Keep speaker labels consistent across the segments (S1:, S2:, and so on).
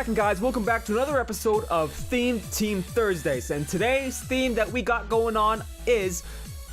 S1: cracking, guys? Welcome back to another episode of Themed Team Thursdays. And today's theme that we got going on is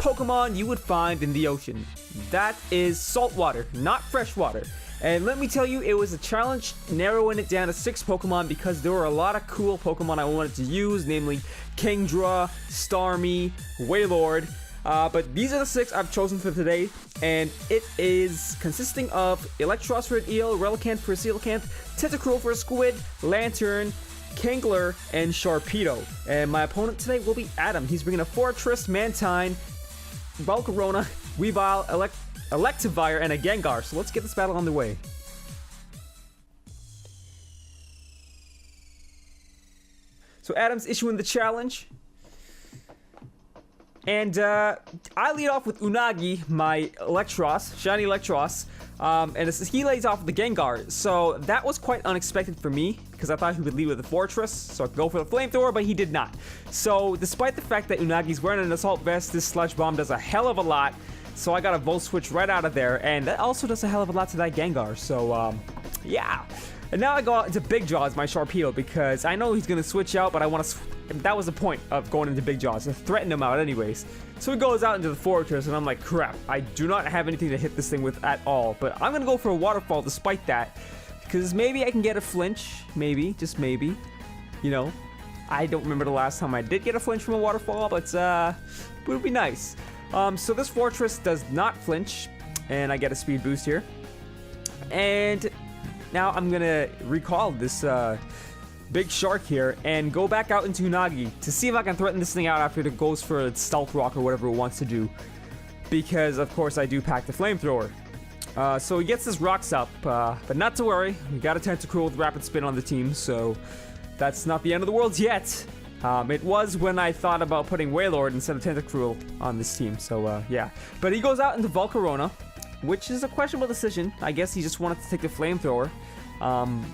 S1: Pokemon you would find in the ocean. That is saltwater, not freshwater. And let me tell you, it was a challenge narrowing it down to 6 Pokemon because there were a lot of cool Pokemon I wanted to use, namely Kingdra, Starmie, Wailord. But these are the 6 I've chosen for today, and it is consisting of Electros for an eel, Relicanth for a Coelacanth, Tentacruel for a squid, Lantern, Kingler, and Sharpedo. And my opponent today will be Adam. He's bringing a Fortress, Mantine, Volcarona, Weavile, Electivire, and a Gengar. So let's get this battle on the way. So Adam's issuing the challenge. And I lead off with Unagi, my Electros, shiny Electros, and he lays off with the Gengar. So that was quite unexpected for me, because I thought he would lead with the Fortress, so I could go for the Flamethrower, but he did not. So despite the fact that Unagi's wearing an Assault Vest, this Sludge Bomb does a hell of a lot. So I got a Volt Switch right out of there, and that also does a hell of a lot to that Gengar. So, yeah. And now I go out into Big Jaw as my Sharpedo, because I know he's going to switch out, but I want to... That was the point of going into Big Jaws, to threaten him out anyways. So he goes out into the Fortress, and I'm like, crap, I do not have anything to hit this thing with at all. But I'm going to go for a Waterfall despite that, because maybe I can get a flinch. Maybe, just maybe. You know, I don't remember the last time I did get a flinch from a Waterfall, but it would be nice. So this Fortress does not flinch, and I get a speed boost here. And now I'm going to recall this big shark here and go back out into Unagi to see if I can threaten this thing out after it goes for a Stealth Rock or whatever it wants to do. Because, of course, I do pack the Flamethrower. So he gets his rocks up, but not to worry. We got a Tentacruel with Rapid Spin on the team, so that's not the end of the world yet. It was when I thought about putting Wailord instead of Tentacruel on this team, so yeah. But he goes out into Volcarona, which is a questionable decision. I guess he just wanted to take the Flamethrower.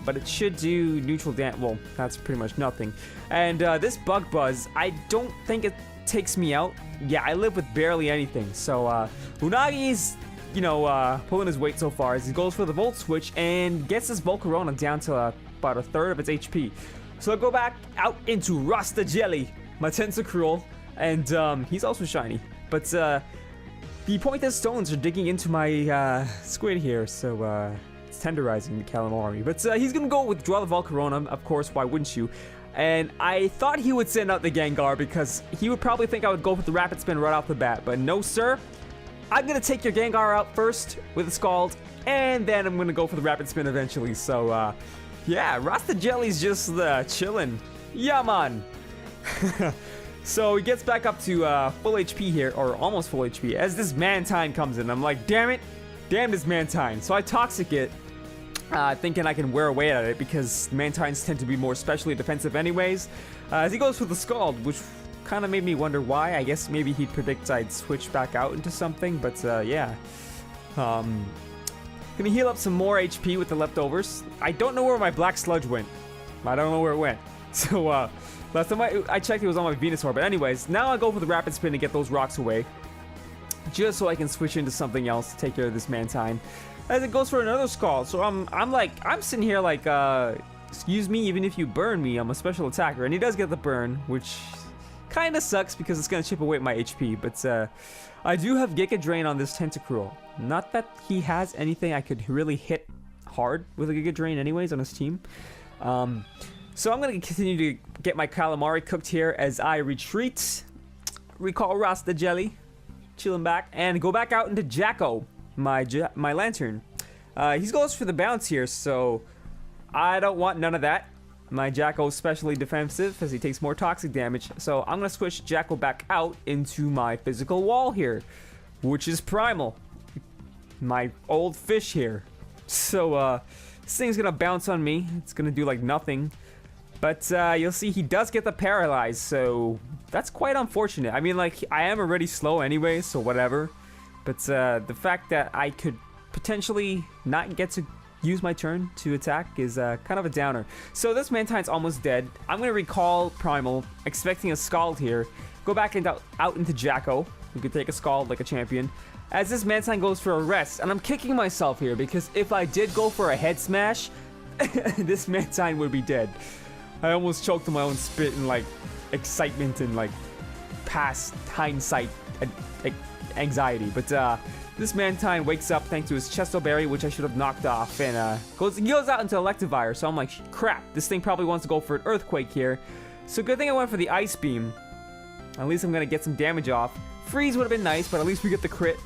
S1: But it should do neutral damage. Well, that's pretty much nothing. And this Bug Buzz, I don't think it takes me out. Yeah, I live with barely anything. So Unagi's, you know, pulling his weight so far as he goes for the Volt Switch and gets his Volcarona down to about a third of its HP. So I go back out into Rasta Jelly, my Tentacruel, and he's also shiny. But the Pointed Stones are digging into my squid here, so tenderizing the calamari. But he's gonna go withdraw the Volcarona, of course, why wouldn't you? And I thought he would send out the Gengar because he would probably think I would go with the Rapid Spin right off the bat, but no sir. I'm gonna take your Gengar out first with a Scald, and then I'm gonna go for the Rapid Spin eventually. So yeah, Rasta Jelly's just chilling. Yeah, man. So he gets back up to full HP here, or almost full HP, as this Mantine comes in. I'm like, damn it, damn this Mantine. So I Toxic it, thinking I can wear away at it because Mantines tend to be more specially defensive anyways. As he goes for the Scald, which kind of made me wonder why. I guess maybe he'd predict I'd switch back out into something, but yeah. Gonna heal up some more HP with the leftovers. I don't know where my Black Sludge went. I don't know where it went. So last time I checked, it was on my Venusaur. But anyways, now I go for the Rapid Spin to get those rocks away, just so I can switch into something else to take care of this Mantine. As it goes for another Scald. So I'm sitting here like, excuse me, even if you burn me, I'm a special attacker. And he does get the burn, which kind of sucks because it's going to chip away at my HP. But I do have Giga Drain on this Tentacruel. Not that he has anything I could really hit hard with a Giga Drain anyways on his team. So I'm going to continue to get my Calamari cooked here as I retreat. Recall Rasta Jelly. Chilling back. And go back out into Jacko, my Lantern. He goes for the bounce here, so I don't want none of that. My Jacko is specially defensive as he takes more toxic damage. So I'm going to switch Jacko back out into my physical wall here, which is Primal. My old fish here. So this thing's going to bounce on me. It's going to do like nothing. But you'll see he does get the Paralyze, so that's quite unfortunate. I mean, like, I am already slow anyway, so whatever. But the fact that I could potentially not get to use my turn to attack is kind of a downer. So this Mantine's almost dead. I'm going to recall Primal, expecting a Scald here. Go back and out into Jacko, who could take a Scald like a champion. As this Mantine goes for a rest, and I'm kicking myself here because if I did go for a Head Smash, this Mantine would be dead. I almost choked on my own spit in like excitement and like past hindsight anxiety. But this Mantine wakes up thanks to his Chesto Berry, which I should have knocked off, and he goes out into Electivire. So I'm like, crap, this thing probably wants to go for an Earthquake here. So good thing I went for the Ice Beam. At least I'm gonna get some damage off. Freeze would have been nice, but at least we get the crit.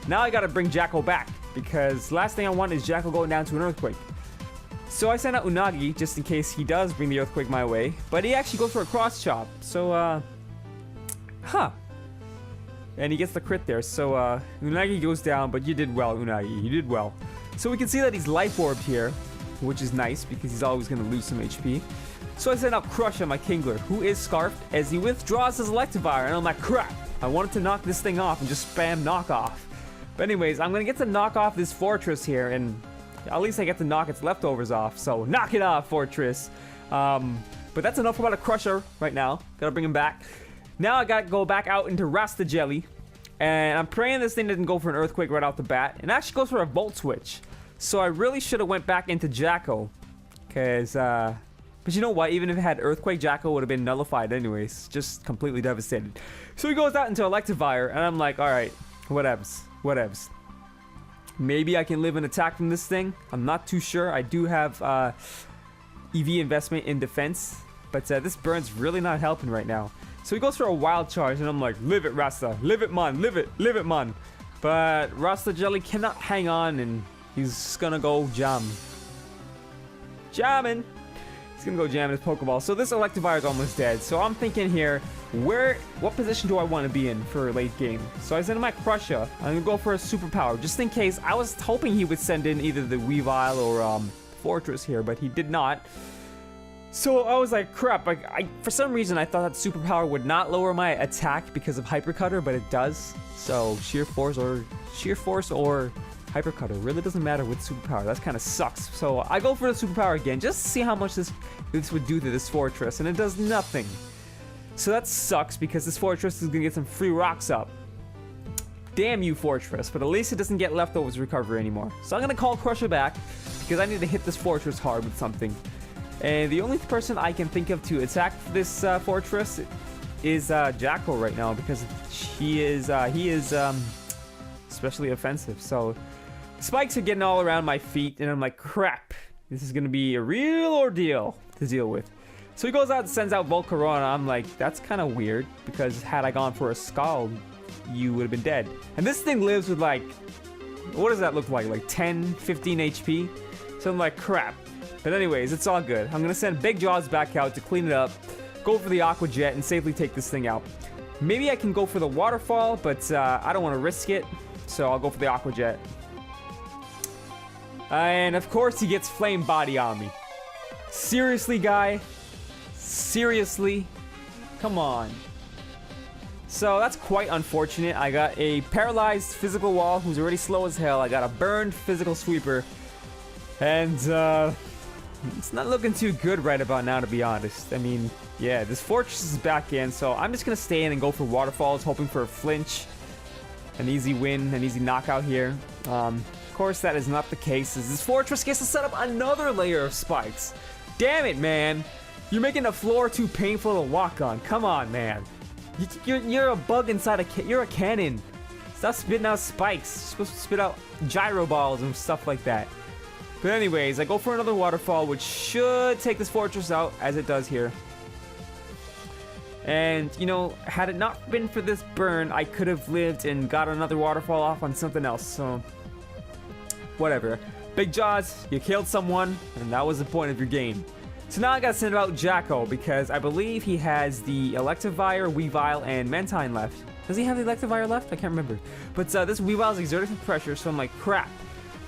S1: Now I gotta bring Jacko back, because last thing I want is Jacko going down to an Earthquake. So I send out Unagi, just in case he does bring the Earthquake my way. But he actually goes for a Cross Chop, so and he gets the crit there, so Unagi goes down, but you did well, Unagi, you did well. So we can see that he's Life Orbed here, which is nice, because he's always gonna lose some HP. So I send out Crush on my Kingler, who is Scarfed, as he withdraws his Electivire, and I'm like, crap, I wanted to knock this thing off and just spam knock off. But anyways, I'm gonna get to knock off this Fortress here, and at least I get to knock its leftovers off, so knock it off, Fortress. But that's enough about a Crusher right now. Gotta bring him back. Now I gotta go back out into Rasta Jelly, and I'm praying this thing didn't go for an Earthquake right off the bat, and actually goes for a Volt Switch. So I really should have went back into Jacko, because, but you know what, even if it had Earthquake, Jacko would have been nullified anyways, just completely devastated. So he goes out into Electivire, and I'm like, alright, whatevs. Maybe I can live an attack from this thing. I'm not too sure. I do have EV investment in defense, but this burn's really not helping right now. So he goes for a Wild Charge, and I'm like, live it, Rasta. Live it, man. Live it, man. But Rasta Jelly cannot hang on, and he's just gonna go jamming. He's gonna go jam his Pokeball. So this Electivire is almost dead. So I'm thinking here, what position do I want to be in for late game? So I send in my Crusher. I'm gonna go for a Superpower, just in case. I was hoping he would send in either the Weavile or Fortress here, but he did not. So I was like, crap, for some reason I thought that Superpower would not lower my attack because of Hyper Cutter, but it does. So Sheer Force or Hyper Cutter really doesn't matter with Superpower. That kind of sucks. So I go for the Superpower again, just to see how much this would do to this Fortress, and it does nothing. So that sucks, because this Fortress is gonna get some free rocks up. Damn you, Fortress, but at least it doesn't get Leftovers recovery anymore. So I'm gonna call Crusher back, because I need to hit this Fortress hard with something. And the only person I can think of to attack this Fortress is Jacko right now, because he is especially offensive. So spikes are getting all around my feet, and I'm like, crap, this is gonna be a real ordeal to deal with. So he goes out and sends out Volcarona. I'm like, that's kind of weird, because had I gone for a Scald, you would have been dead. And this thing lives with like, what does that look like? Like 10, 15 HP? So I'm like, crap. But anyways, it's all good. I'm gonna send Big Jaws back out to clean it up, go for the Aqua Jet, and safely take this thing out. Maybe I can go for the Waterfall, but I don't want to risk it, so I'll go for the Aqua Jet. And of course he gets Flame Body on me. Seriously, guy? Seriously? Come on. So that's quite unfortunate. I got a paralyzed Physical Wall who's already slow as hell. I got a burned Physical Sweeper. And it's not looking too good right about now, to be honest. I mean, yeah, this Fortress is back in, so I'm just gonna stay in and go for Waterfalls, hoping for a flinch. An easy win, an easy knockout here. Of course, that is not the case, as this Fortress gets to set up another layer of spikes. Damn it, man. You're making the floor too painful to walk on. Come on, man. You're a bug inside you're a cannon. Stop spitting out spikes. You're supposed to spit out gyro balls and stuff like that. But anyways, I go for another Waterfall, which should take this Fortress out, as it does here. And, you know, had it not been for this burn, I could have lived and got another Waterfall off on something else, so whatever. Big Jaws, you killed someone, and that was the point of your game. So now I gotta send out Jacko, because I believe he has the Electivire, Weavile, and Mantine left. Does he have the Electivire left? I can't remember. But this Weavile is exerting some pressure, so I'm like, crap.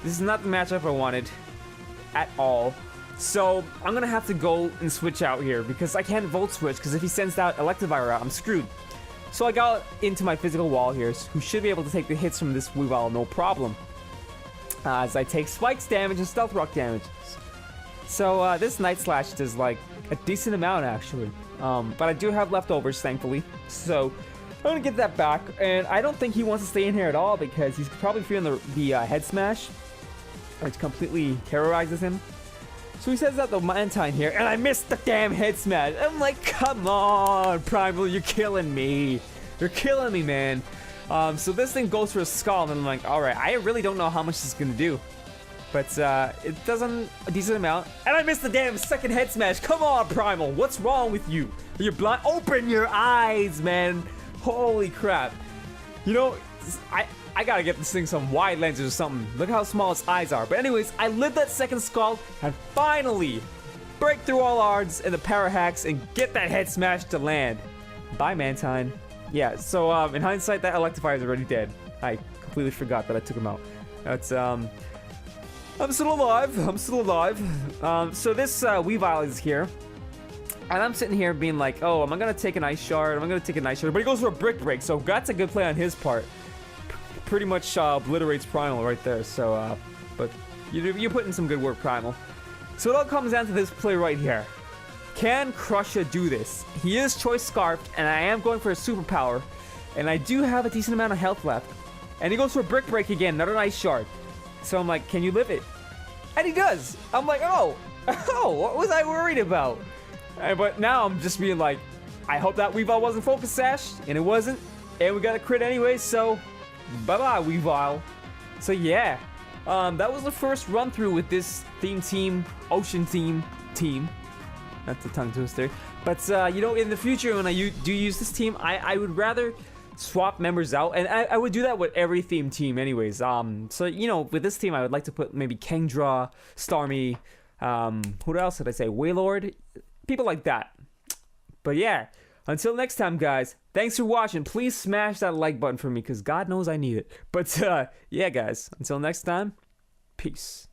S1: This is not the matchup I wanted at all. So I'm gonna have to go and switch out here, because I can't Volt Switch, because if he sends that Electivire out, I'm screwed. So I got into my Physical Wall here, who should be able to take the hits from this Weavile no problem. As I take Spikes damage and Stealth Rock damage. So this Night Slash does like a decent amount actually. But I do have leftovers, thankfully. So I'm gonna get that back. And I don't think he wants to stay in here at all, because he's probably feeling the Head Smash, which completely terrorizes him. So he sends out the Mantine here, and I missed the damn head smash. I'm like, come on, Primal, you're killing me. You're killing me, man. So this thing goes for a skull, and I'm like, alright, I really don't know how much this is gonna do. But it does a decent amount. And I missed the damn second head smash. Come on, Primal, what's wrong with you? You're blind? Open your eyes, man. Holy crap. You know, I gotta get this thing some wide lenses or something. Look how small its eyes are. But anyways, I lived that second skull and finally break through all odds in the power hacks and get that head smash to land. Bye, Mantine. Yeah, so in hindsight, that Electivire is already dead. I completely forgot that I took him out. That's I'm still alive. I'm still alive. So this Weavile is here. And I'm sitting here being like, oh, am I gonna take an Ice Shard? Am I gonna take an Ice Shard? But he goes for a Brick Break, so that's a good play on his part. Pretty much obliterates Primal right there. So, but you put in some good work, Primal. So it all comes down to this play right here. Can Crusher do this? He is Choice Scarfed, and I am going for a superpower. And I do have a decent amount of health left. And he goes for a Brick Break again, another Ice Shard. So I'm like, can you live it? And he does. I'm like, oh, what was I worried about? But now I'm just being like, I hope that Weavile wasn't Focus Sash, and it wasn't. And we got a crit anyway, so bye-bye, Weavile. So yeah, that was the first run-through with this theme team, Ocean team. That's a tongue twister. But, you know, in the future, when I do use this team, I would rather swap members out. And I would do that with every theme team anyways. So, you know, with this team, I would like to put maybe Kingdra, Starmie, who else did I say? Wailord? People like that. But yeah, until next time, guys, thanks for watching. Please smash that like button for me, because God knows I need it. But, yeah, guys, until next time, peace.